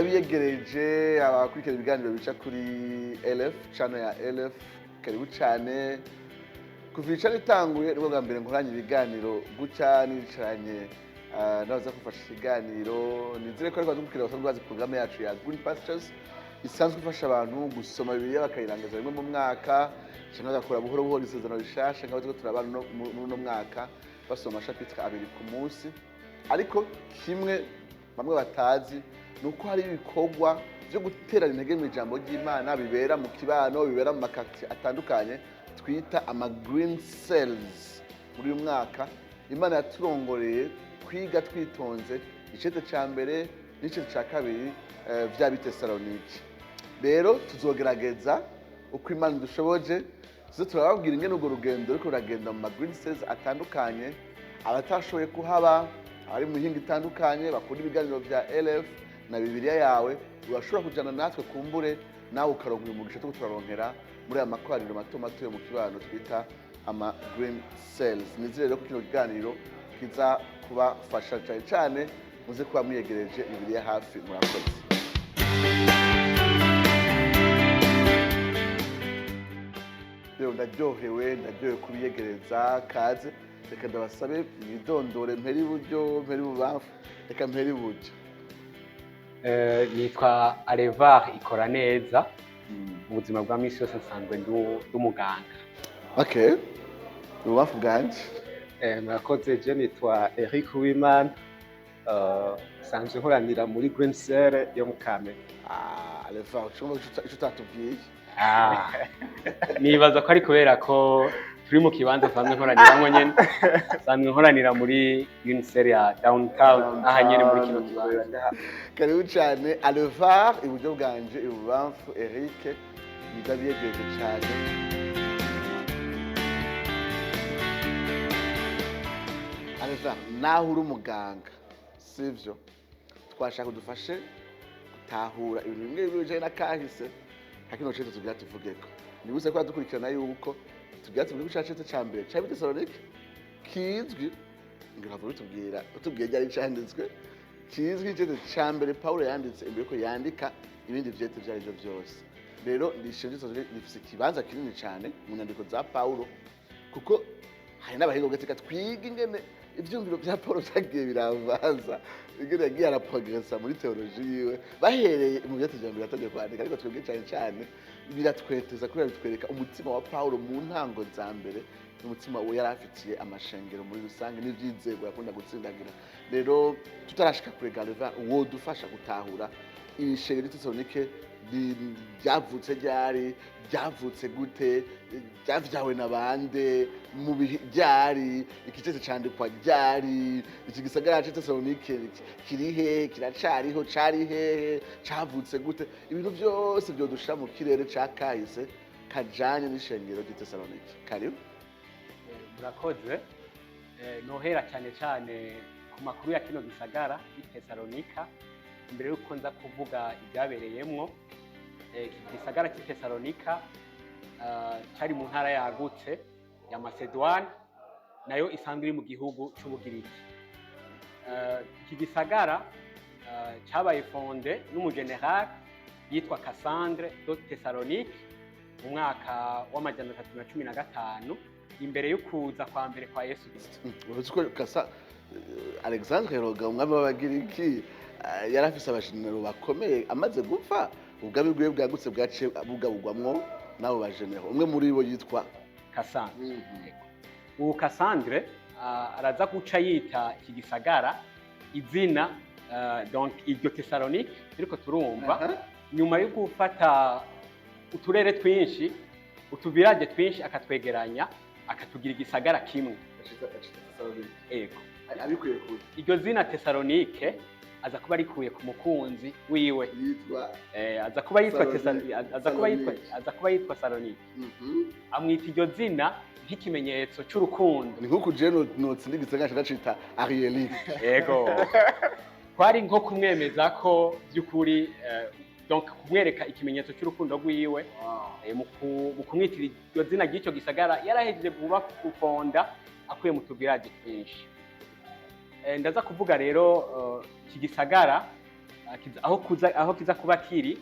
ndabiyegereje abakurikira ibiganiro bica kuri LF channel ya LF karibu cyane kuva ica ritanguye nibwo bwa mbere nkoranye ibiganiro gutya nicaranye naza gufasha ikiganiro nizere ko ariko dukukira basanzwe bazi programme yacu ya Green Pastures isanzwe ifasha abantu gusoma Bibiliya bakayirangiza rimwe mu mwaka cyangwa gakora buhoro buhoro isezerano rishasha ngaho turabana muri uno mwaka basoma chapitre 2 ku munsi ariko kimwe bamwe batazi nuko hari ibikorwa byo guterana intege mu ijambo ry'Imana bibera mu kibano bibera mu makati atandukanye twita ama green cells muri uyu mwaka Imana yaturongoreye kwiga twitonze icete ca mbere n'icete ca kabiri vya Bitesalonike. Rero tuzogerageza uko Imana dushoboje zo turababwira ingene urwo rugendo ruriko ruragenda mu ma green cells atandukanye abatashoboye kuhaba ari mu hinga itandukanye bakunda ibiganiro vya LF na Bibiliya yawe urashobora kujana natwe kumbure nawe ukaronka uyu mugisha tuko turaronkera muri aya makwariro mato mato yo mu kibano twita ama green cells. Nizere rero ko kino kiganiro kiza kubafasha cyane muze kuba mwiyegereje Bibiliya hafi murakoze. Rero ndaryohewe kubiyegereza kaze reka ndabasabe mwidondore mperi iburyo mperi ibubamfu reka mperi iburyo. Nitwa Alevar ikora neza mu buzima bwa misi yose nsanzwe nd'umuganga. Okay, ibubamfu bwanje murakoze. Je nitwa Eric Uwimana nsanzwe nkoranira muri Green Cell yo mu Kamenge. Alevar ucumva ico utatubwiye. Nibaza ko ari kubera ko turi mu kibanza nsanzwe nkoraniramwo nyene nsanzwe nkoranira muri Green Cell ya downtown aha nyene muri kino kibanza. Karibu cyane Alevar iburyo bwanje ibubamfu Eric ndabiyegereje cyane. Alevar naho uri umuganga sivyo twashaka udufashe gutahura ibintu bimwe bijanye na kahise hakino cyo tugira tuvugeko nibuze ko dukurikirana yuko tugira tuvuge cyacete ca mbere ca Bitesalonike kizwi ngira bitubwira utubwiye ryari cyanditswe kizwi cyo ca mbere Paulo yanditse imbere ko yandika ibindi vyete byarije byose. Rero ndishimye nifise kibanza kinini cyane mu nyandiko za Paulo kuko hari n'abahinga gateka twiga ingene ivyumviro bya Paulo byagiye biravanza ingene yagiye araprogressa muri theology yiwe bahereye mu byate bya mbere atagiye kwandika ariko twebwe cyane biratweteza kubera bitwereka umutima wa Paulo mu ntango za mbere umutima we yarafitiye amashengero muri rusange n'ivyizego yakunda gutsindagira. Rero tutarashika kure Galeva wo dufasha gutahura ishengero Bitesalonike byavutse ryari byavutse gute byavyawe nabande mu byari ikicese candikwa ryari iki gisagara Bitesalonike kirihe kiracariho carihe cavutse gute ibintu byose byo dusha mu kirere ca kahise kajanye n'ishengero Bitesalonike. Karibu. Murakoze. Nohera cyane ku makuru ya kino gisagara Bitesalonika imbere yuko nza kuvuga ibyabereyemwo. Gisagara cy'Itesalonika cyari mu ntara yagutse ya Macedoine nayo isanzwe iri mu gihugu cy'Ubugiriki. Iki gisagara cyabaye fonde n'umugeneral yitwa Cassandre de Thessalonique mu mwaka wa 315 imbere yo kuza kwa mbere kwa Yesu Kristo. Uruziko Alexandre Roga umwami w'Abagiriki yarafise abashinero bakomeye amaze gupfa ubwabi bwiwe bwagutse bwaciye bugabugwamwo nabo bajenero umwe muri bo yitwa Cassandre. Ubu Cassandre araza guca yita iki gisagara izina donc iryo Thessalonique ariko turumva nyuma yo gufata uturere twinshi utubirage twinshi akatwegeranya akatugira igisagara kimwe. Ego abikuye kuri iryo zina Thessalonike aza kuba arikuye ku mukunzi wiwe yitwa aza kuba yitwa Salonike. Amwita iryo zina nk'ikimenyetso cy'urukundo. Ni nkuko je notsinda igisagara gacita Arielike. Yego kwari nko kumwemeza ko by'ukuri donc kumwereka ikimenyetso cy'urukundo rwiwe mu kumwitira iryo zina ry'icyo gisagara yarahejeje kuba kufonda akuye mu tubirage twinshi. Ndaza kuvuga rero iki gisagara aho kiza kuba kiri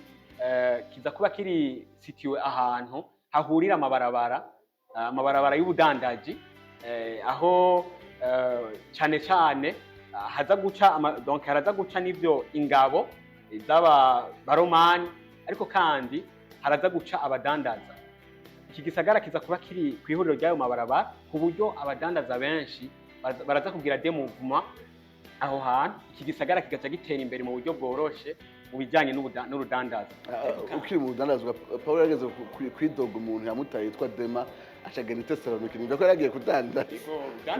kiza kuba kiri sitiwe ahantu hahurira amabarabara y'ubudandaji, aho cyane cyane haraza guca n'ibyo ingabo z'abaromani, ariko kandi haraza guca abadandaza. Iki gisagara kiza kuba kiri ku ihuriro ry'ayo mabarabara, ku buryo abadandaza benshi baraza kugira demouvement aho hantu. Iki gisagara kigaca gitera imbere mu buryo bworoshe mu bijyanye n'urudandaza. Ukiri mu budandazwa, Pawulo yageze kwidoga umuntu yamutaye yitwa Dema acagenda i Tesalonike, niba ko yaragiye kudandaza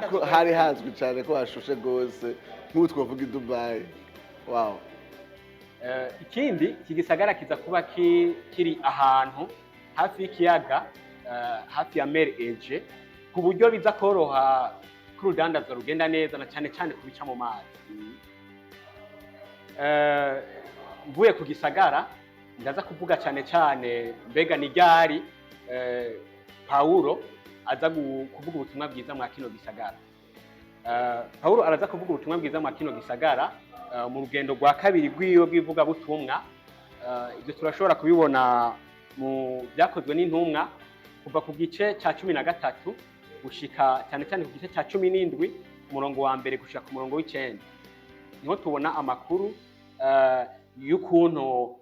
kuko hari hazwi cyane ko hashushe rwose nk'ubu twavuga i Dubai. Wow. Ikindi, iki gisagara kiza kuba kiri ahantu hafi y'ikiyaga, hafi ya mer Ege, ku buryo biza koroha ko urudandaza rugenda neza, na cyane cyane kubica mu mazi. Mvuye ku gisagara ndaza kuvuga cyane cyane mbega ni ryari Pawulo aza kuvuga ubutumwa bwiza mwa kino gisagara. Pawulo araza kuvuga ubutumwa bwiza mwa kino gisagara mu rugendo rwa kabiri rw'iyo bw'ivugabutumwa. Ibyo turashobora kubibona mu byakozwe n'intumwa kuva ku gice cya 13 gushika cyane cyane ku gice cya 17 umurongo wa mbere gushika ku murongo w'9. Niho tubona amakuru y'ukuntu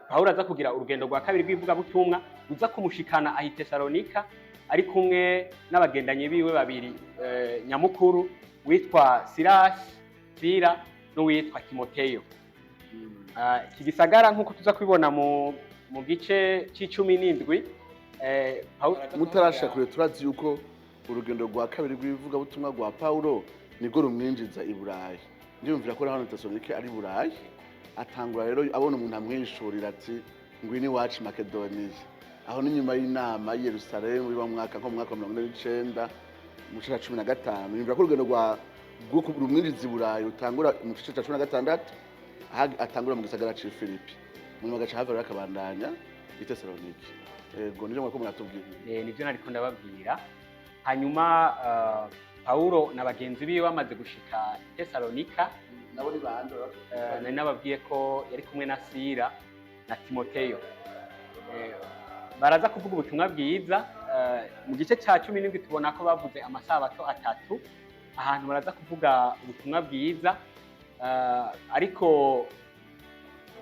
Pawulo aza kugira urugendo rwa kabiri rw'ivugabutumwa uza kumushikana ahi Tesalonika, ari kumwe n'abagendanye biwe babiri nyamukuru, witwa Sila n'uwitwa Timoteyo. Iki gisagara nk'uko tuza kubibona mu gice c'17, mutarasha kure turazi yuko urugendo rwa kabiri rw'ivugabutumwa rwa Pawulo nibwo rumwinjiza i Burayi. Ndiyumvira ko hano Tesalonike ari Burayi. Atangura rero abona umuntu amwishurira ati ngwini wacu Makedoniya. Aho ni nyuma y'inama i Yerusalemu biba mu mwaka 49 mu gice cya 15. Ndiyumvira ko urugendo rwa rumwinjiza i Burayi rutangura mu gice cya 16, atangura mu gisagara cya Filipi, mu magaca hafi rero akabandanya i Tesalonike. Yego, nivyo mwako muratubwira. Nivyo nariko ndababwira. Hanyuma Pawulo na bagenzi biwe bamaze gushika Tesalonika, nabo ni bande? Nari nababwiye ko yari kumwe na Sila na Timoteyo. Baraza kuvuga ubutumwa bwiza. Mu gice cya 17 tubona ko bavuze amasabato 3 ahantu baraza kuvuga ubutumwa bwiza, ariko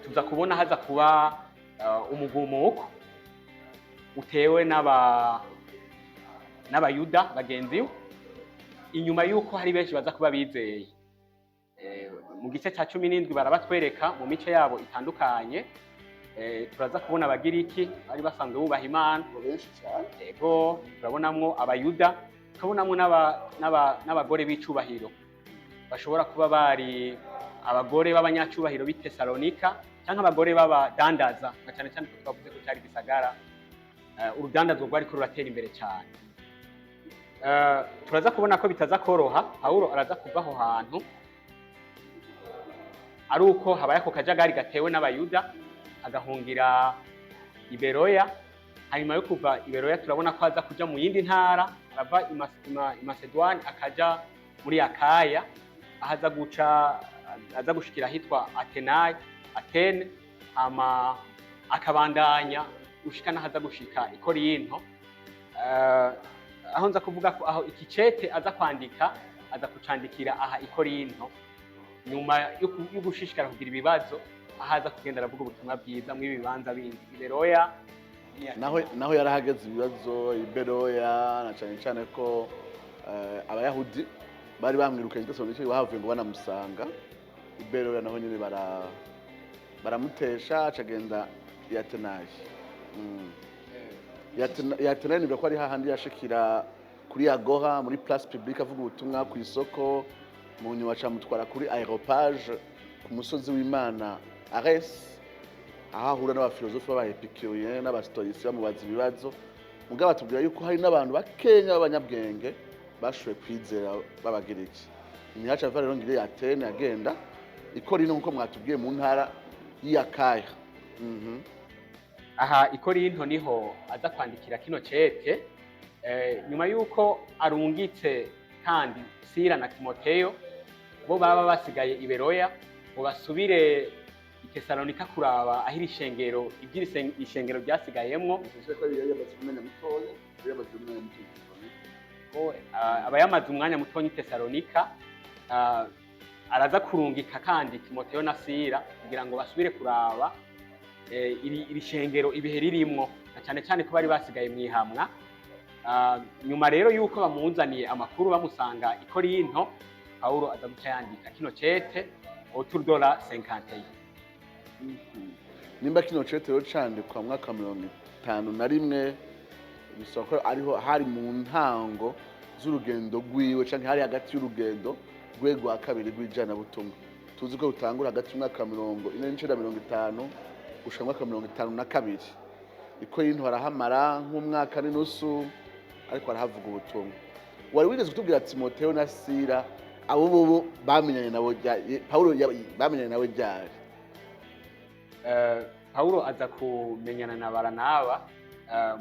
tuza kubona haza kuba umugumuko utewe n'abayuda bagenzi we, inyuma yuko hari benshi baza kuba bizeye. Mu gice cya 17 barabatwereka mu mice yabo itandukanye. Turaza kubona abagiriki bari basanzwe bubaha Imana benshi cyane. Yego, turabonamwo abayuda, tukabonamwo n'abagore b'icubahiro bashobora kuba bari abagore b'abanyacubahiro b'i Tesalonika cyangwa abagore b'abadandaza, na cyane cyane ko twavuze ko cyari gisagara urudandazo rwari ko ruratera imbere cyane. Turaza kubona ko bitaza koroha. Pawulo araza kuva aho hantu ari uko habaye ako kajagari gatewe n'abayuda, agahungira i Beroya. Hanyuma yo kuva i Beroya turabona ko aza kuja mu yindi ntara, arava i Macedoine akaja muri Akaya, aza gushikira ahitwa Atene, akabandanya gushika n'ahaza gushika i Korinto. Aho nza kuvuga ko aho ikicete aza kwandika aza kucandikira aha i Korinto, nyuma yo gushishikara kugira ibibazo ahaza kugenda aravuga ubutumwa bwiza mu bibanza bindi. Beroya naho yarahageze ibibazo i Beroya, na cyane cyane ko abayahudi bari bamwirukanye Tesalonike bahavuye ngo banamusanga i Beroya. Naho nyine baramutesha acagenda i Atenayi. Yatenayi nibwo ko ari hahandi yashikira kuri Agora muri place publique avuga ubutumwa ku isoko, mu nyuma camutwara kuri aéropage ku musozi w'Imana Ares, aho ahura n'abafilozofe b'abaepicurien n'abastoïciens bamubaza ibibazo. Mugabo batubwira yuko hari n'abantu bakenya b'abanyabwenge bashoboye kwizera b'abagiriki. Nyaca ava rero ngire Atene agenda i Korinto nkuko mwatubwiye mu ntara y'Akaya. Aha i Korinto niho aza kwandikira kino cete, nyuma yuko arungitse kandi Sila na Timoteyo bo baba basigaye i Beroya ngo basubire Tesalonika kuraba aho iri shengero ishengero ryasigayemwo aba yamaze umwanya mutonya i Tesalonika, araza kurungika kandi Timoteyo na Sila kugira ngo basubire kuraba iri shengero ibihe ririmwo, na cyane cyane ko bari basigaye mwihamwa. Nyuma rero yuko bamuzaniye amakuru bamusanga i Korinto, Pawulo aza guca yandika kino cete autour de la 51. Nimba kino cete rero candikwa mu mwaka 51 bisaba ko ariho hari mu ntango z'urugendo rwiwe canke hari hagati y'urugendo rwe rwa kabiri rw'ijana butumwa. Tuzi ko rutangura hagati y'umwaka 49 gushika mu mwaka 52. Iko yintu harahamara nk'umwaka n'inusu, ariko arahavuga ubutumwa. Wari wigeze kutubwira Timoteyo na Sila abo bo bamenyanye nabo Pawulo bamenyanye nawe ryari? Pawulo aza kumenyana na Baranaba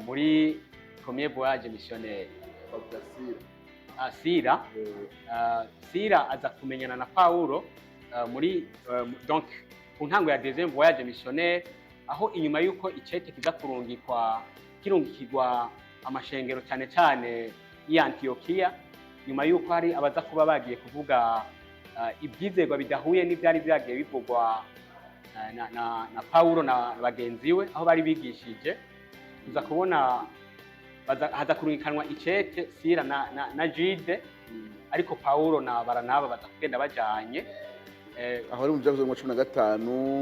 muri premier voyage missionnaire. Sila aza kumenyana na Pawulo muri donc ku ntango ya deuxième voyage missionnaire, aho inyuma yuko icete kiza kirungikirwa amashengero cyane cyane i Antiokia, nyuma yuko hari abaza kuba bagiye kuvuga ibyizerwa bidahuye n'ibyari byagiye bivugwa na Pawulo na bagenzi we aho bari bigishije, tuza kubona haza kurungikanwa icete Sila na Jude, ariko Pawulo na Baranaba baza kugenda bajanye aho ari mu byavuze mu 15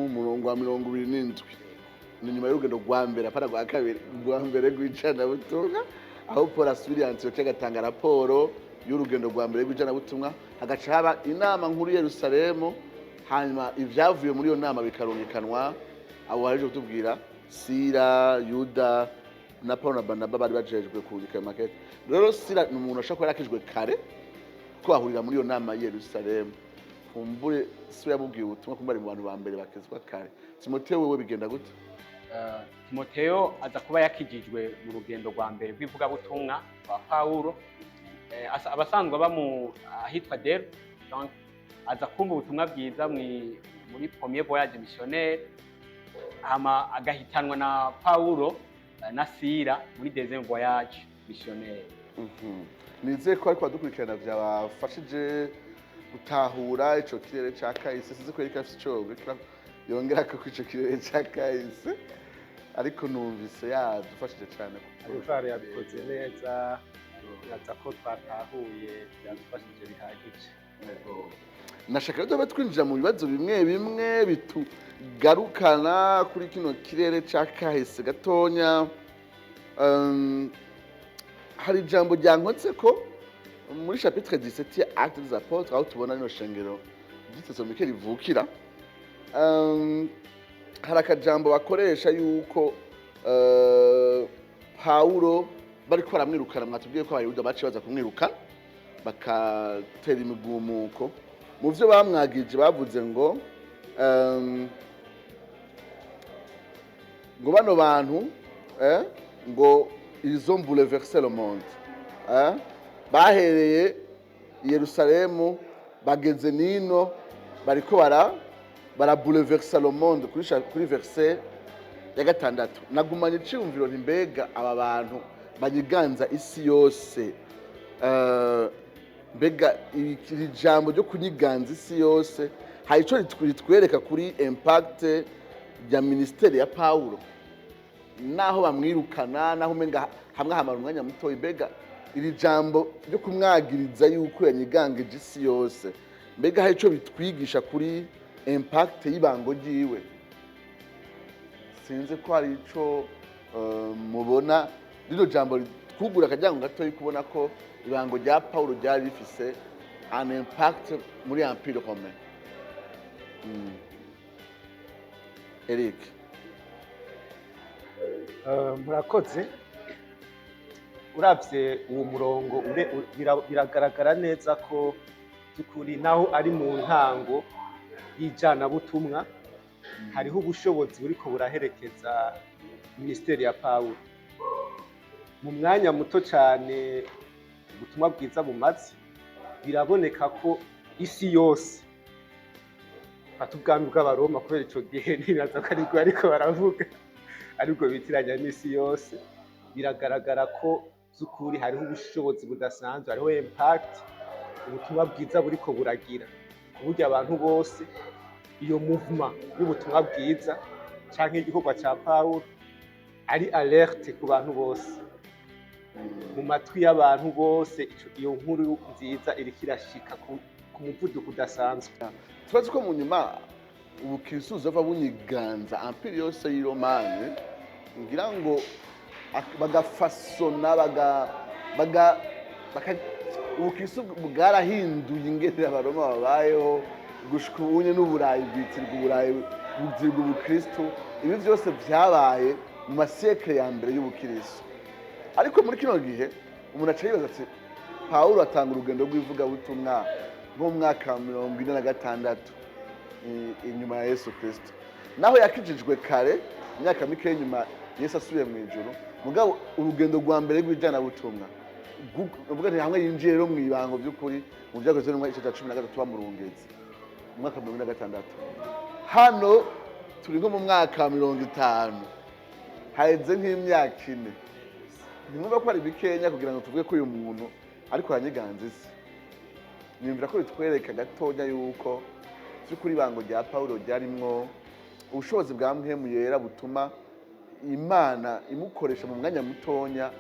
murongo wa 27. Ni nyuma y'urugendo rwa mbere apana rwa kabiri, rwa mbere rw'ijana butumwa, aho Paul asubira Antiokia agatanga raporo y'urugendo rwa mbere rw'ijana butumwa, hagaca haba inama nkuru ya Yerusalemu, hanyuma ivyavuye muri iyo nama bikarungikanwa. Abo baje kutubwira Sila, Yuda na Paulo na Barnaba bari bajejwe kurungika makete. Rero Sila ni umuntu ashaka yarakijwe kare ko ahurira muri iyo nama ya Yerusalemu. Kumbure Sila yabubwiye ubutumwa kumbare mu bantu ba mbere bakezwa kare. Timoteyo wewe bigenda gute? Timoteyo aza kuba yakijijwe mu rugendo rwa mbere rw'ivuga butumwa rwa Pawulo. Abasanzwe bamu ahitwa Derbe, donc aza kumva ubutumwa bwiza muri premier voyage missionnaire, hama agahitanwa na Pawulo na Sila muri deuxième voyage missionnaire. Nizeye ko ariko dukurikirana byabafashije gutahura ico kirere ca kahise. Sizi ko yari afite ico yongera ko ico kirere ca kahise, ariko numvise yadufashije cyane. Arufare yabikoze neza, naza ko twatahuye byadufashije bihagije. Nashaka rero twinjira mu bibazo bimwe bimwe bitugarukana kuri kino kirere ca kahise gatonya. Hari ijambo ryankotse ko muri chapitre 17 ya Actes des Apôtres, aho tubona rino shengero ry'Itesalonike rivukira. Hari akajambo bakoresha yuko Pawulo bariko baramwirukana, mwatubwiye ko abayuda baciye baza kumwiruka bakatera imigumuko. Mu byo bamwagije bavuze ngo bano bantu ngo ils ont bouleversé le monde. Bahereye i Yerusalemu bageze nino bariko barabouleversa le monde kuri verset ya 6. Nagumanye iciyumviro nti mbega aba bantu banyiganza isi yose, mbega iri jambo ryo kunyiganza isi yose hari ico ritwereka kuri impact ya ministeri ya Pawulo, naho bamwirukana, naho umenga hamwe hamara umwanya muto. Mbega iri jambo ryo kumwagiriza yuko yanyigangije isi yose, mbega hari ico bitwigisha kuri impact y'ibango ryiwe? Sinzi ko hari ico mubona rino jambo twugura akajyango gato kubona ko ibango rya Pawulo ryari rifise an impact muri Empire Romain. Eric. Murakoze. Uravye uwo murongo biragaragara neza ko by'ukuri naho ari mu ntango y'ijana butumwa, hariho ubushobozi buriko buraherekeza ministeri ya Pawulo. Mu mwanya muto cyane ubutumwa bwiza bumaze, biraboneka ko isi yose fata ubwami bw'abaroma kubera ico gihe ntibaza ko aribwo ariko baravuga aribwo bitiranya n'isi yose. Biragaragara ko by'ukuri hariho ubushobozi budasanzwe, hariho impact ubutumwa bwiza buriko buragira ku buryo abantu bose iyo movement y'ubutumwa bwiza canke igikorwa ca Pawulo ari alerte ku bantu bose, mu matwi y'abantu bose. Iyo nkuru nziza iriko irashika ku muvuduko udasanzwe. turazi ko mu nyuma ubukristo buzova bunyiganza ampire yose y'iromane ngira ngo bagafasona ubukristo bwarahinduye ingene abaroma babayeho gushika ubunye n'uburayi bwitirwa ubukristo. Ibi byose byabaye mu masekere ya mbere y'ubukristo, ariko muri kino gihe umuntu aca yibaza ati Pawulo atanga urugendo rw'ivugabutumwa nko mu mwaka wa 46 inyuma ya Yesu Kristo, naho yakijijwe kare imyaka mike nyuma Yesu asubiye mu ijuru. Mugabo urugendo rwa mbere rw'ijanabutumwa uvuga nti hamwe yinjiye rero mu ibango by'ukuri mu byakozwe no mu gice cya 13 bamurungetse mu mwaka wa 46. Hano turi nko mu mwaka wa 50 haheze nk'imyaka 4. Nimwumva ko ari bikenya kugira ngo tuvuge ko uyu muntu ariko yanyiganze isi. Nimvira ko bitwereka gatonya yuko by'ukuri ibango rya Pawulo ryarimwo ubushobozi bwa mpwemu yera butuma Imana imukoresha mu mwanya mutonya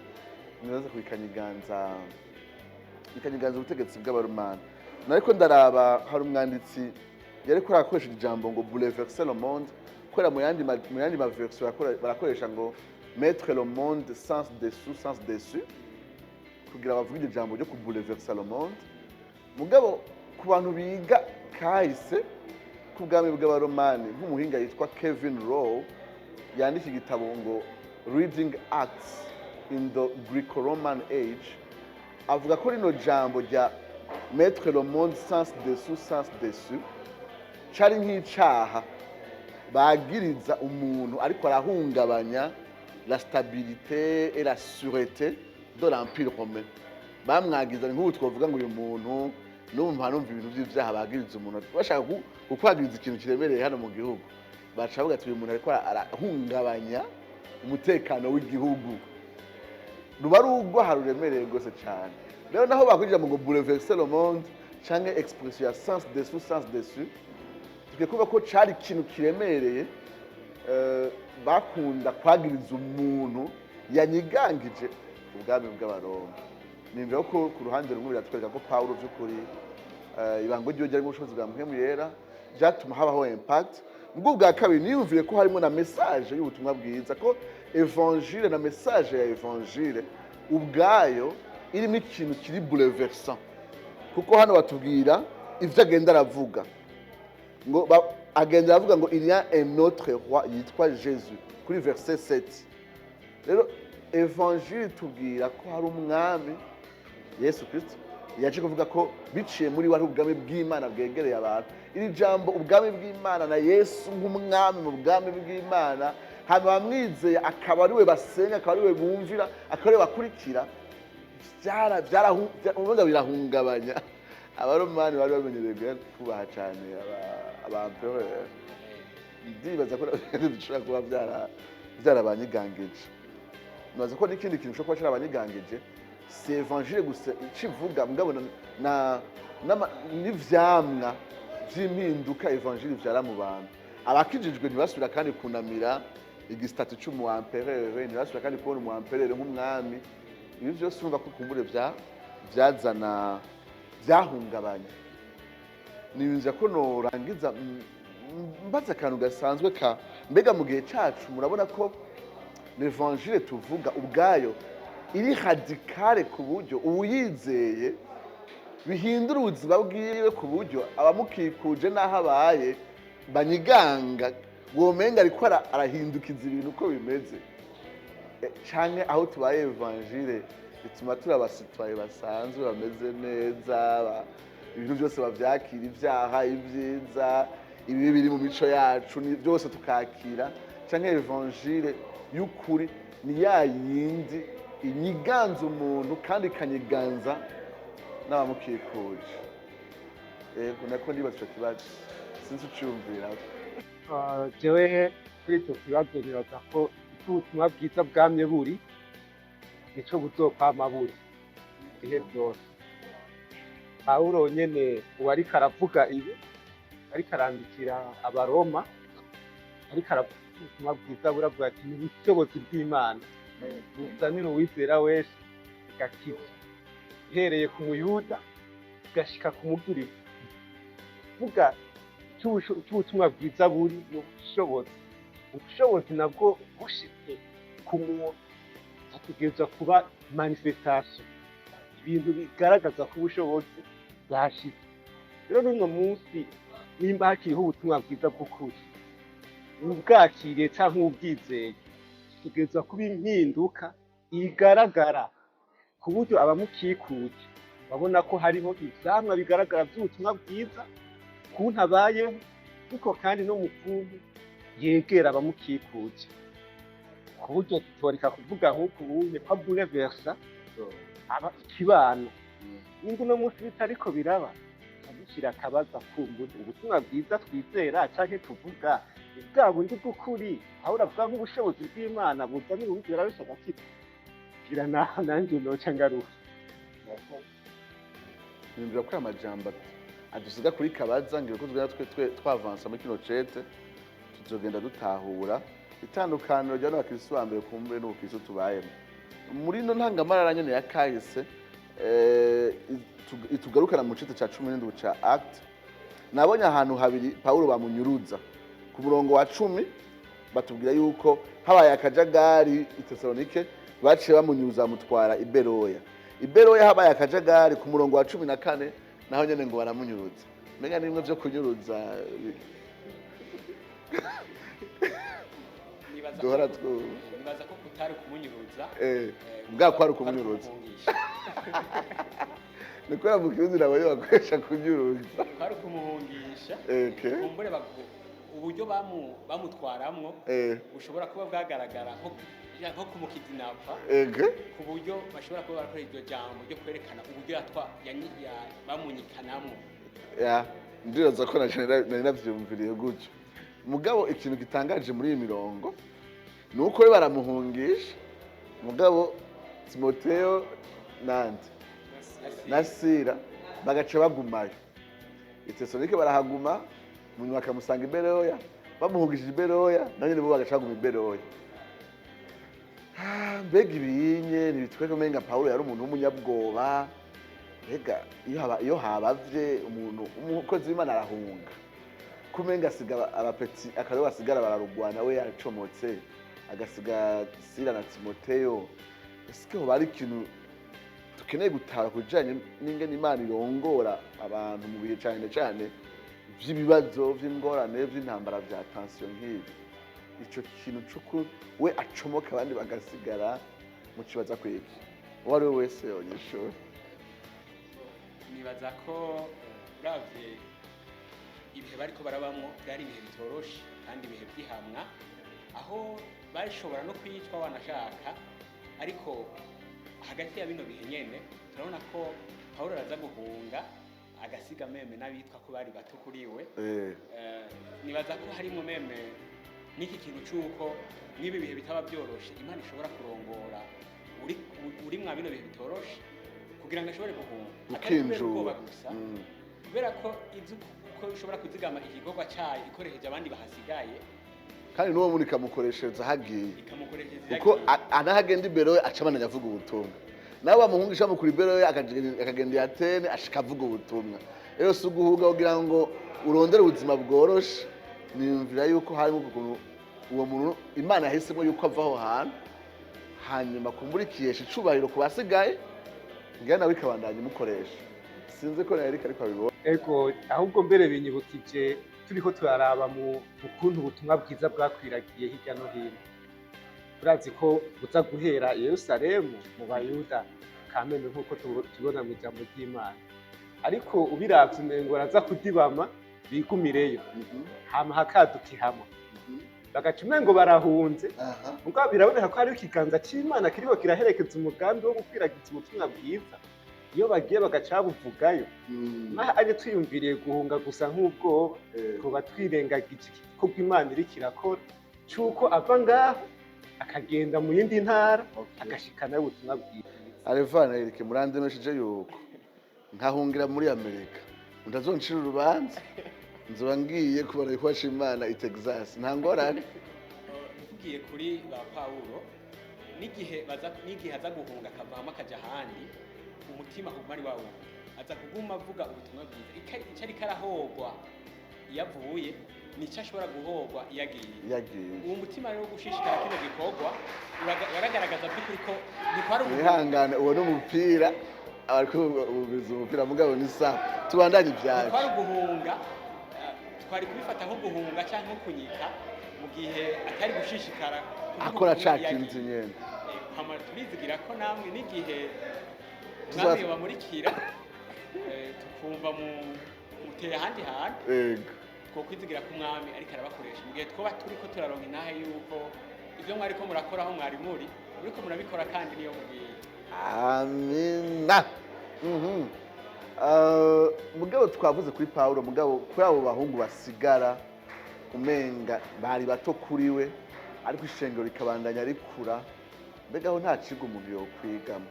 neza kubikanyiganza ubutegetsi bw'abaromani. Nariko ndaraba hari umwanditsi yariko arakoresha ijambo ngo bouleverser le monde, kubera mu yandi ma version barakoresha ngo mettre le monde sens dessus kugira bavuge iryo jambo ryo kubouleverser le monde. Mugabo ku bantu biga kahise ku bwami bw'abaromani nk'umuhinga yitwa Kevin Rowe yandika igitabo ngo Reading Acts in the Greco-Roman Age, avuga ko rino jambo rya mettre le monde sens dessus cari nk'icaha bagiriza umuntu ariko arahungabanya la stabilité et la sûreté de l'Empire romain. Bamwagiza nk'ubu twovuga ngo uyu muntu numva ibintu by'ivyaha bagiriza umuntu bashaka gukwagiriza ikintu kiremereye hano mu gihugu, baca bavuga ati uyu muntu ariko arahungabanya umutekano w'igihugu. Ruba rugwa haruremereye rwose cyane. Rero naho bakwinjira mu ngo bouleverser le monde canke expression ya sens dessus tugiye kuvuga ko cari ikintu kiremereye bakunda kwagiriza umuntu yanyigangije ubwami bw'abaroma. Nimvira ko ku ruhande rumwe biratwereka ko Pawulo by'ukuri ibango ryo ryari mu bushobozi bwa mpwemu yera byatuma habaho impact. Ubwo bwa kabiri niyumviye ko harimo na message y'ubutumwa bwiza, ko evangile na message ya evangile ubwayo irimo ikintu kiri bouleversant, kuko hano batubwira ivyo agenda aravuga ngo agenda aravuga ngo il y a un autre roi yitwa Jésus kuri verset 7. Rero evangile tubwira ko hari umwami Yesu Kristo yaje kuvuga ko biciye muri we ari ubwami bw'Imana bwegereye abantu. Iri jambo ubwami bw'Imana na Yesu nk'umwami mu bwami bw'Imana, hanyuma bamwizeye akaba ari we basenga, akaba ari we bumvira, akaba ari we bakurikira, birahungabanya abaromani bari bamenyereye kubaha cyane abampereur. Ndibaza ko dushobora kuba byarabanyigangije. Nibaza ko n'ikindi kintu ushobora kuba cyarabanyigangije si evangile gusa ikivuga mugabona n'ivyamwa vy'impinduka evangile vyara mu bantu. Abakijijwe ntibasubira kandi kunamira igisitatu cy'umu empereur, ntibasubira kandi kubona umu empereur nk'umwami. Ibi byose urumva ko kumbure byazana byahungabanya. Niyumvira ko norangiza mbaza akantu gasanzwe mbega mu gihe cacu murabona ko l'evangile tuvuga ubwayo iri radicale ku buryo uwuyizeye bihindura ubuzima bwiwe, ku buryo abamukikuje n'aho abaye banyiganga womenga ariko arahindukiza ibintu uko bimeze. Canke aho tubaye evangile bituma turi abasitwaye basanzwe bameze neza, ibintu byose bavyakira, ibyaha, ibyiza, ibibi biri mu mico yacu byose tukakira. Canke evangile y'ukuri ni ya yindi inyiganza umuntu kandi ikanyiganza n'abamukikuje. Nako ndibaza ico kibazo sinzi uciyumvira. jewe kuri icyo kibazo nibaza ko icyo ubutumwa bwiza bwamye buri nico buzokwama buri ibihe byose. Pawulo nyene uwo ariko aravuga ibi ariko arandikira abaroma ariko aravuga ubutumwa bwiza buravuga ati ni ubushobozi bw'Imana buzanira uwizera wese igakiza ihereye ku muyuda igashika ku mugiriki. vuga cy'ubutumwa bwiza buri ni ubushobozi nabwo bushitse ku muntu hategerezwa kuba manifestation, ibintu bigaragaza ko ubushobozi bwashitse. Rero n'uno munsi nimba hakiriho ubutumwa bwiza bw'ukuri ubwakiriye canke ubwizeye hategerezwa kuba impinduka igaragara ku buryo abamukikuje babona ko hariho ivyamwa bigaragara vy'ubutumwa bwiza kuntu abayeho, ariko kandi no mu kuntu yegera abamukikuje, ku buryo tutoreka kuvuga nk'uku bunye ko bouleversa aba ikibano. Ningo uno munsi bitariko biraba dushyira akabaza kumbura ubutumwa bwiza twizera canke tuvuga bwa bundi bw'ukuri aho uravuga nk'ubushobozi bw'Imana buzanira uwizera wese agakiza. Gira nanjye noca ngaruka Nimbira ko amajambo adusiga kuri kabaza ngire ko twe twavansa muri kino cete tuzogenda dutahura itandukaniro rya n'abakristo ba mbere kumbe n'ubukristo tubayemo muri no ntangamarara nyene ya kahise. Itugarukana mu cete ca 17 ca Act, nabonye ahantu habiri Paulo bamunyuruza ku murongo wa 10 batubwira yuko habaye akajagari i Tesalonike, baciye bamunyuruza mutwara Iberoya habaye akajagari ku murongo wa 14 naho nyene ngo baramunyuruza. Menga nimwe byo kunyuruza nibaza ko kutari kumunyuruza bwa kwari kumunyuruza niko yamukiruzi nabo bakoresha kunyuruza kwari kumuhungisha. kumbure uburyo bamutwaramwo ushobora kuba bwagaragara nko kumukidinapa ku buryo bashobora kuba barakora iryo jambo ryo kwerekana uburyo bamunyikanamwo. ndibaza ko nari navyumviriye gutyo. Mugabo ikintu gitangaje muri iyi mirongo ni uko we baramuhungisha, mugabo Timoteyo na Sila bagaca bagumayo i Tesalonike, barahaguma munyuma bakamusanga i Beroya, bamuhungishije i Beroya nanye nibo bagaca baguma i Beroya. Mbega ibinye ntibitwereka umenga Pawulo yari umuntu w'umunyabwoba. Mbega iyo habavye umukozi w'Imana arahunga kumenga asiga abapeti akaro basigara bararugwana we yacomotse agasiga Sila na Timoteyo. Ese ho bari ikintu tukeneye gutara kujanye n'ingene Imana irongora abantu mu bihe cyane vy'ibibazo vy'ingorane vy'intambara vya tension nk'ibi. Ico kintu cyo we acomoka abandi bagasigara mu kibaza kwiki uwo ari we wese yonyeshora. Nibaza ko uravye ibihe bariko barabamwo byari ibihe bitoroshe kandi ibihe by'ihamwa, aho bashobora no kwitwa wanashaka, ariko hagati ya bino bihe nyene turabona ko Pawulo araza guhunga agasiga meme n'abitwa ko bari bato kuri we. Nibaza ko harimo meme n'iki kintu cy'uko n'ibi bihe bitaba byoroshe Imana ishobora kurongora uri mwa bino bihe bitoroshe kugira ngo ashobore guhunga ukinjura gusa kubera ko ko ishobora kuzigama igikorwa cyayo ikoresheje abandi bahasigaye, kandi n'uwo muri kamukoreshereza hagiye kuko anahagenda Iberoya acamana yavuga ubutumwa, nawe bamuhungisha mukuri Iberoya akagenda Atene ashika avuga ubutumwa. Rero si uguhuga kugira ngo urondere ubuzima bworoshe. Niyumvira yuko harimo ukuntu uwo muntu Imana yahisemo yuko avaho hantu hanyuma kumurikiyesha icubahiro ku basigaye ngana nawe ikabandanya imukoresha. Sinzi ko Eric ariko abibona. Ego ahubwo mbere binyibukije turiko turaraba mu kuntu ubutumwa bwiza bwakwiragiye hirya no hino. Urazi ko buza guhera i Yerusalemu mu Bayuda kamene nk'uko tubona mu ijambo ry'Imana, ariko ubiravye umengo araza kudibama bigumireyo hama hakaduka ihama bagaca umengo barahunze. Mugabo biraboneka ko hari ikiganza c'Imana kiriko kiraherekeza umugambi wo gukwiragiza ubutumwa bwiza iyo bagiye bagaca babuvugayo naho ari twiyumviriye guhunga gusa nk'ubwoba tuba twirengagije igikorwa Imana iriko irakora c'uko ava ngaho akagenda mu yindi ntara agashikanayo ubutumwa bwiza. Alevana Eric murandenesheje yuko nkahungira muri Amerika ndazoncira urubanza nzoba ngiye kubona ifasha Imana i Texas nta ngorane. Tugiye kuri ba Paulo n'igihe aza guhunga akavamo akaja ahandi umutima uguma ari wawe aza kuguma avuga ubutumwa bwiza icyo ariko arahogwa iyo avuye nicyo ashobora guhogwa iyo agiye. Uwo mutima rero wo gushishikara kino gikorwa uragaragaza by'ukuri ko ntikwari wihangane uwo n'umupira ariko ububiza umupira mugabo ni sawa tubandanye ibyacu. Twari guhunga twari kubifata nko guhunga cyangwa nko kunyika mu gihe atari gushishikara akora cakinzi nyene. Turizigira ko namwe n'igihe mwami bamurikira tukumva muteye ahandi hantu two kwizigira ko umwami ariko arabakoresha mu gihe twoba turiko turaronka intahe yuko ivyo mwariko murakora aho mwari muriko murabikora kandi niyo mugiye. Amina. Mugabo twavuze kuri Paulo mugabo kuri abo bahungu basigara umenga bari bato kuri we ariko ishengero rikabandanya rikura mbega aho nta kigo umuntu yokwigamo.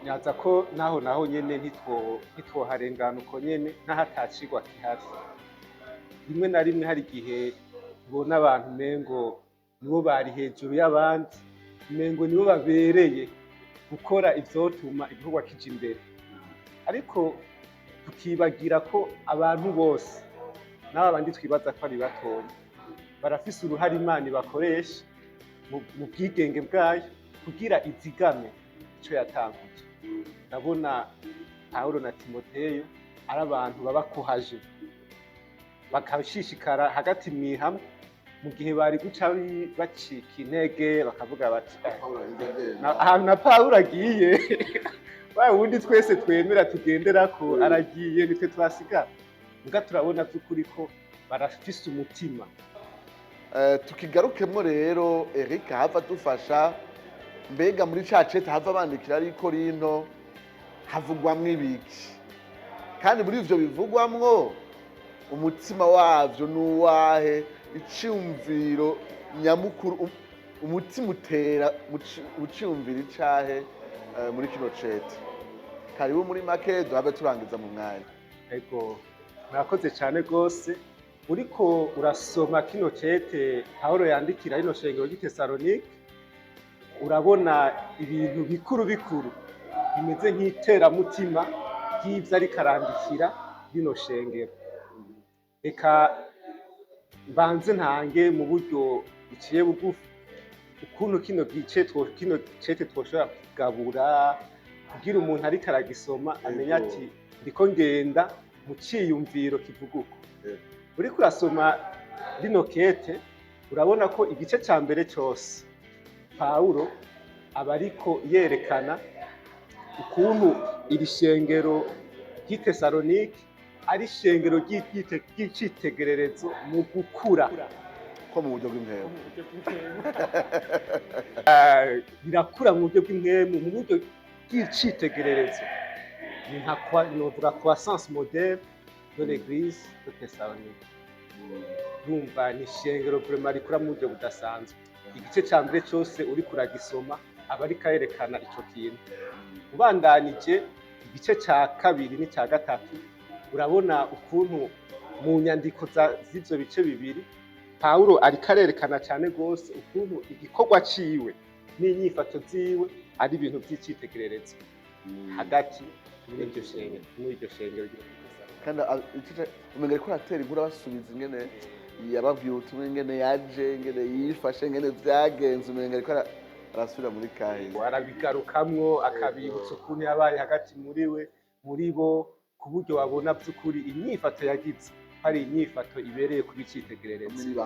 Nyaza ko naho nyene ntitwoharengana uko nyene naho atacigwa kihari. Rimwe na rimwe hari igihe ubona abantu mengo nibo bari hejuru y'abandi mengo nibo babereye gukora ivyotuma igikorwa kija imbere, ariko tukibagira ko abantu bose n'aba bandi twibaza ko ari batoya barafise uruhare Imana ibakoresha mu bwigenge bwayo kugira izigame ico yatanguje. Ndabona Paulo na Timoteyo ari abantu babakuhaje bakashishikara hagati mwihamwe mu gihe bari guca bacika intege bakavuga bati ahantu na Paulo agiye wa wundi twese twemera tugenderako aragiye nitwe twasigara. Muga turabona by'ukuri ko barafise umutima. Tukigarukemo rero Eric hava dufasha mbega muri ca cete hava bandikira ariko rino havugwamwo ibiki kandi muri ivyo bivugwamwo umutima wavyo nuwahe iciyumviro nyamukuru umutima utera uciyumvira icahe muri kino cete. Karibu muri make duhave turangiza mu mwanya. Ego murakoze cyane rwose. Uriko urasoma kino cete Paulo yandikira rino shengero ry'i Tesalonike urabona ibintu bikuru bimeze nk'iteramutima ry'ivyo ariko arandikira rino shengero. Eka mbanze ntange mu buryo biciye bugufi ukuntu kino cete twoshobora kugabura kugira umuntu ariko aragisoma amenya ati ndiko ngenda mu ciyumviro kivuga uko. Uriko urasoma rino kete urabona ko igice ca mbere cose Paulo aba ariko yerekana ukuntu iri shengero ry'i Tesalonike ari ishengero ry'icitegererezo mu gukura ko mu buryo bw'impemu birakura mu buryo bw'impemu mu buryo bw'icitegererezo. Ni novuga croissance moderne de l'église de Thessalonique. Numva ni ishengero vraiment rikura mu buryo budasanzwe. Igice ca mbere cose uriko uragisoma aba ariko arerekana ico kintu. Ubandanije igice ca kabiri n'ica gatatu urabona ukuntu mu nyandiko z'ivyo bice bibiri Paulo ariko arerekana cyane gose ukuntu igikorwa ciwe n'inyifato ziwe ari ibintu by'icitegererezo hagati muri iryo shengero kandi umenga ariko aratera inkuru abasubiza ingene yababwiye ubutumwa ingene yaje ingene yifashe ingene vyagenze umenga ariko arasubira muri kahise arabigarukamwo akabibutsa ukuntu yabaye hagati muri bo ku buryo babona by'ukuri inyifato yagize hari inyifato ibereye kuba icitegererezo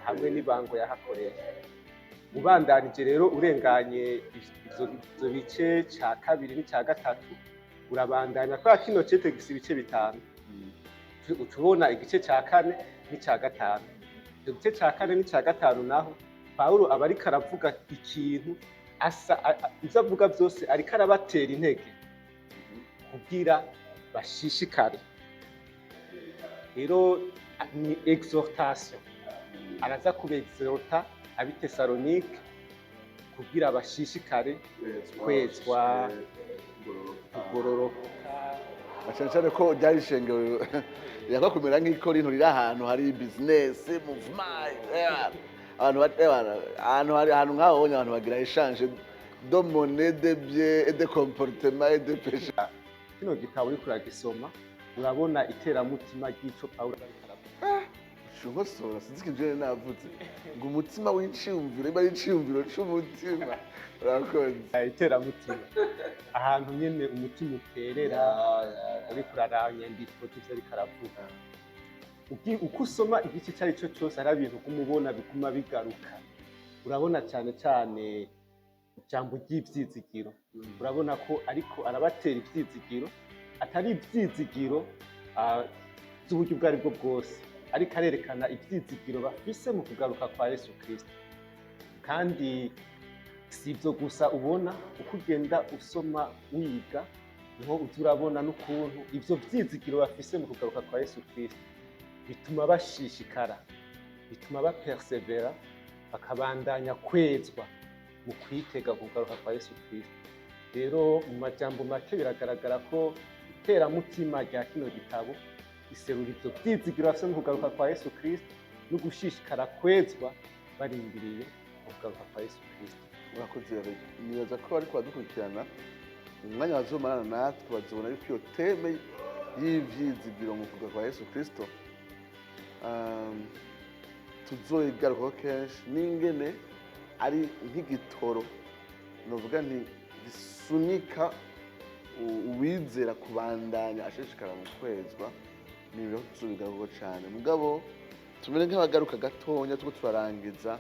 hamwe n'ibango yahakoreye. Ubandanije rero urenganye ivyo bice ca kabiri n'ica gatatu urabandanya kwa kino cete gifise ibice bitanu. Utubona igice ca kane n'ica gatanu. Ivyo gice ca kane n'ica gatanu naho Paulo aba ariko aravuga ikintu ivyo avuga vyose ariko arabatera intege kugira bashishikare. Rero ni exhortation, araza kubexhorta ab'i Tesalonike kugira bashishikare kwezwa, kugororoka. cyane cyane ko ryari ishengero yaka kumera nk'ikorinto riri ahantu hari business movement ahantu nk'aho abantu bagira échange de monnaie de biens et de comportements et de péché. Kino gitabo uriko uragisoma urabona iteramutima ry'ico Pawulo ariko aravuga. Shungosora sinzi kinjene navuze ngo umutima w'iciyumviro iba ari iciyumviro c'umutima. Urakoze. Iteramutima ahantu nyene umutima uterera uriko uraraba inyandiko z'ivyo ariko aravuga. Uko usoma igice icyo ari cyo cyose hari ibintu kumubona biguma bigaruka. Urabona cyane cyane ijambo ry'ivyizigiro, urabona ko ariko arabatera ivyizigiro, atari ivyizigiro z'uburyo ubwo aribwo bwose, ariko arerekana ivyizigiro bafise mu kugaruka kwa Yesu Kristo. Kandi si ibyo gusa ubona, uko ugenda usoma wiga niho uza urabona n'ukuntu ivyo vyizigiro bafise mu kugaruka kwa Yesu Kristo bituma bashishikara, bituma bapersevera, bakabandanya kwezwa mu kwitega kugaruka kwa Yesu Kristo. Rero mu majambo make biragaragara ko iteramutima rya kino gitabo iserura ivyo vyizigiro bafise mu kugaruka kwa Yesu Kristo no gushishikara kwezwa barindiriye kugaruka kwa Yesu Kristo. Urakoze rero nibaza ko ariko badukurikirana umwanya bazomarana natwe bazobona yuko iyo teme y'ivyizigiro mu kugaruka kwa Yesu Kristo tuzoyigarukaho kenshi n'ingene ari nk'igitoro novuga nti gisunika uwizera kubandanya ashishikara mu kwezwa n'ibiro tuzobigarukaho cyane. Mugabo tumere nk'abagaruka gatonya tuko turarangiza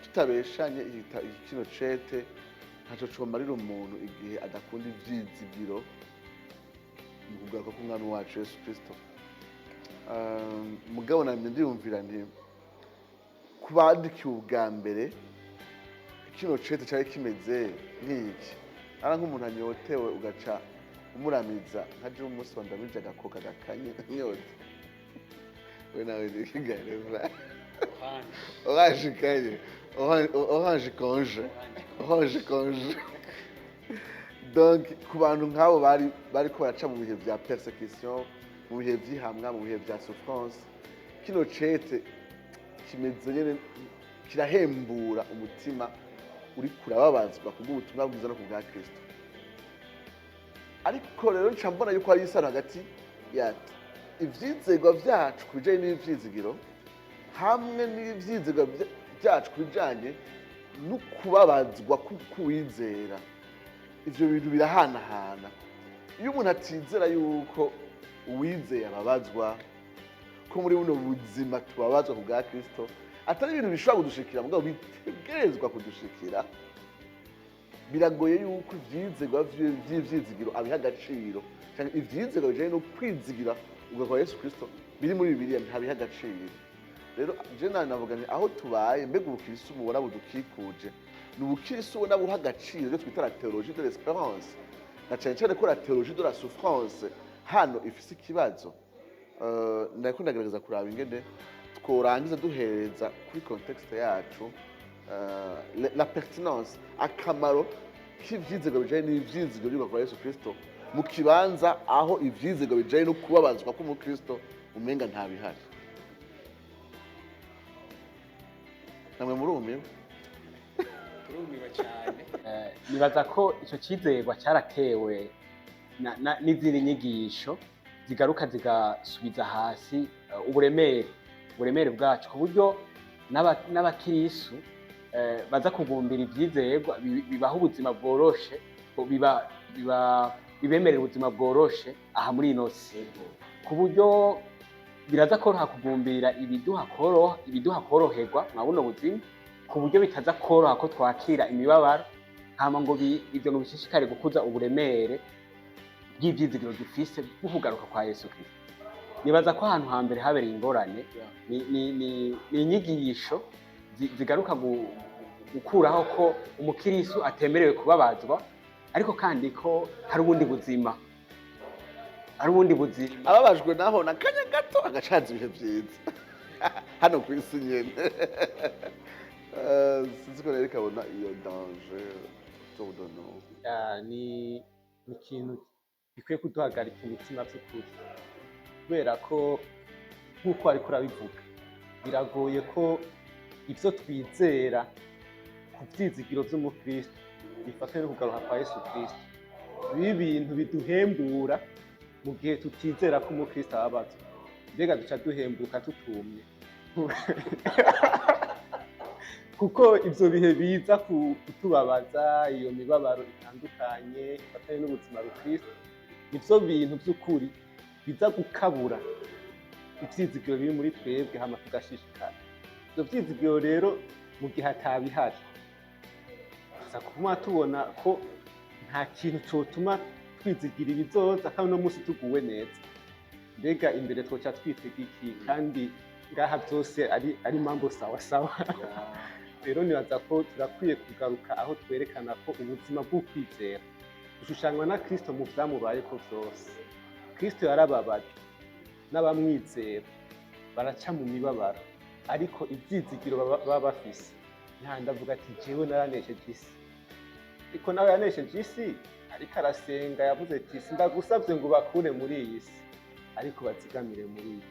tutabeshanye kino cete ntaco comarira umuntu igihe adakunda ivyizigiro mu kugaruka k'umwami wacu Yesu Kristo. Mugabo namye ndiyumvira nti kubandikiye ubwa mbere kino cete cyari kimeze nk'iki, ara nk'umuntu anyotewe ugaca umuramiza nkaje umunsi wa ndamije agakoka gakanye nyota we nawe ndigareva orange kanye orange conge. Donc ku bantu nk'abo bari ko baraca mu bihe bya persecution, mu bihe by'ihamwa, mu bihe bya souffrance, kino cete kimeze nyene kirahembura umutima uri kurababazwa kubw'ubutumwa bwiza no kubwa Kristo. Ariko rero nca mbona yuko hari isano hagati ya ivyizigwa vyacu kubijanye n'ivyizigiro hamwe n'ivyizigwa vyacu kubijanye no kubabazwa kuwizera. Ivyo bintu birahanahana. Iyo umuntu atizera yuko uwizeye ababazwa, ko muri buno buzima tubabazwa ku bwa Kristo, atari ibintu bishobora kudushikira mugabo bitegerezwa kudushikira, biragoye yuko ivyizigwa vy'ivyizigiro abiha agaciro, cyane ivyizigwa bijanye no kwizigira ubwo kwa Yesu Kristo biri muri Bibiliya ntabiha agaciro. Rero je navuga nti aho tubaye mbega ubukristo mubona budukikuje ni ubukristo ubona buha agaciro ryo twita la théologie de l'espérance, na cyane cyane ko la théologie de la souffrance hano ifise ikibazo. Ndako ndagerageza kuraba ingene tworangiza duhereza kuri contexte yacu la pertinence, akamaro k'ivyizigwa bijanye n'ivyizigwa by'ubwo kwa Yesu Kristo mu kibanza aho ivyizigwa bijanye no kubabazwa k'umukristo umenga ntabihari. Namwe murumiwe? Turumiwe cyane. Nibaza ko ico cizegwa cyaratewe n'izindi nyigisho zigaruka zigasubiza hasi uburemere bwacu ku buryo n'abakirisu baza kugumbira ivyizegwa bibaha ubuzima bworoshe, bibemerera ubuzima bworoshe aha muri ino si, ku buryo biraza koroha kugumbira ibiduha koroherwa mwa buno buzima, ku buryo bitaza koroha ko twakira imibabaro, hama ngo ivyo ngo bishishikare gukuza uburemere bw'ivyizigiro dufise bwo kugaruka kwa Yesu Kristo. Nibaza ko ahantu hambere habereye ingorane ni inyigisho zigaruka gukuraho ko umukirisu atemerewe kubabazwa, ariko kandi ko hari ubundi buzima, ababajwe naho na kanya gato agacanza ibihe byiza hano ku isi nyene. Sinzi ko rero kabona iyo danger todono ni ikintu bikwiye kuduhagarika imitima by'ukuri, kubera ko nk'uko ariko urabivuga biragoye ko ibyo twizera ku byizigiro by'umukristo bifatanye no kugaruka kwa Yesu Kristo biba ibintu biduhembura mu gihe tutizera ko umukristo ababazwa, mbega duca duhembuka tutumye kuko ibyo bihe biza kutubabaza, iyo mibabaro itandukanye ifatanye n'ubuzima bukristo, nivyo bintu by'ukuri biza gukabura ivyizigiro biri muri twebwe hama tugashishikara. Ivyo vyizigiro rero mu gihe atabihari tuza kuma tubona ko nta kintu cotuma twizigira ibizoza kandi no musi tuguwe neza, mbega imbere twoca twitega iki? Kandi ngaha byose ari mambo sawa sawa. Rero nibaza ko turakwiye kugaruka aho twerekana ko ubuzima bw'ukwizera bushushanywa na Kristo mu vyamubayeko vyose. Kristo yarababaje n'abamwizera baraca mu mibabaro, ariko ivyizigiro baba bafise ndavuga ati jewe naranesheje isi, ariko nawe yanesheje isi, ariko arasenga yavuze ati sindagusavye ngo bakure muri iyi si, ariko bazigamire muri iyi.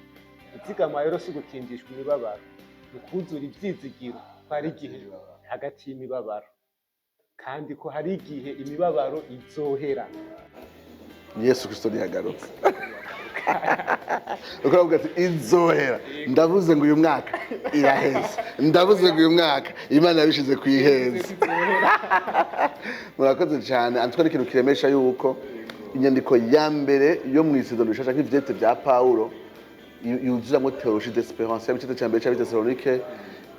Izigama rero si gukingishwa imibabaro, ni kuzura ivyizigiro ko hari igihe hagati y'imibabaro, kandi ko hari igihe imibabaro izohera. Yesu Kristo ntiyagaruka. Ukavuga ati izohera, ndavuze ngo uyu mwaka iraheze, ndavuze ngo uyu mwaka Imana yabishize ku iheze. Murakoze cyane. Antwa n'ikintu kiremesha yuko inyandiko ya mbere yo mu isezerano rishasha nk'ivyete bya Paulo yuzuramwo théologie d'espérance, yabicete cya mbere cy'Abitesalonike,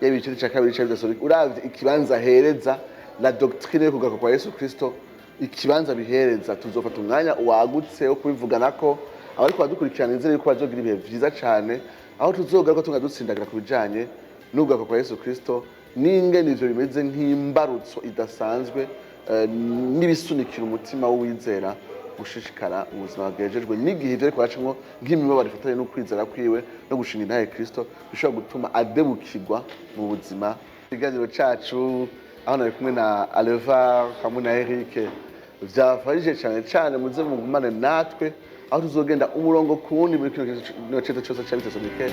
yabicete cya kabiri cy'Abitesalonike. Uravye ikibanza hereza la doctrine yo kugaruka kwa Yesu Kristo, ikibanza bihereza, tuzofata umwanya wagutse wo kubivugana ko abariko badukurikirana inzira yuko bazogira ibihe vyiza cyane, aho tuzogaruka tunga dutsindagira ku bijanye n'ugaruka kwa Yesu Kristo, n'ingene ivyo bimeze nk'imbarutso idasanzwe n'ibisunikira umutima w'uwizera gushishikara mu buzima bwejejwe, n'igihe ivyo ariko bacamwo nk'imibabaro ifatanye n'ukwizera kwiwe no gushinga intahe Kristo bishobora gutuma adebukirwa mu buzima. Ikiganiro cacu aho nari kumwe na Aleva hamwe na Eric vyafashije cyane cyane muze mugumane natwe aho tuzogenda umurongo kuwundi muri kino cyeto cyose cy'Abitesalonike.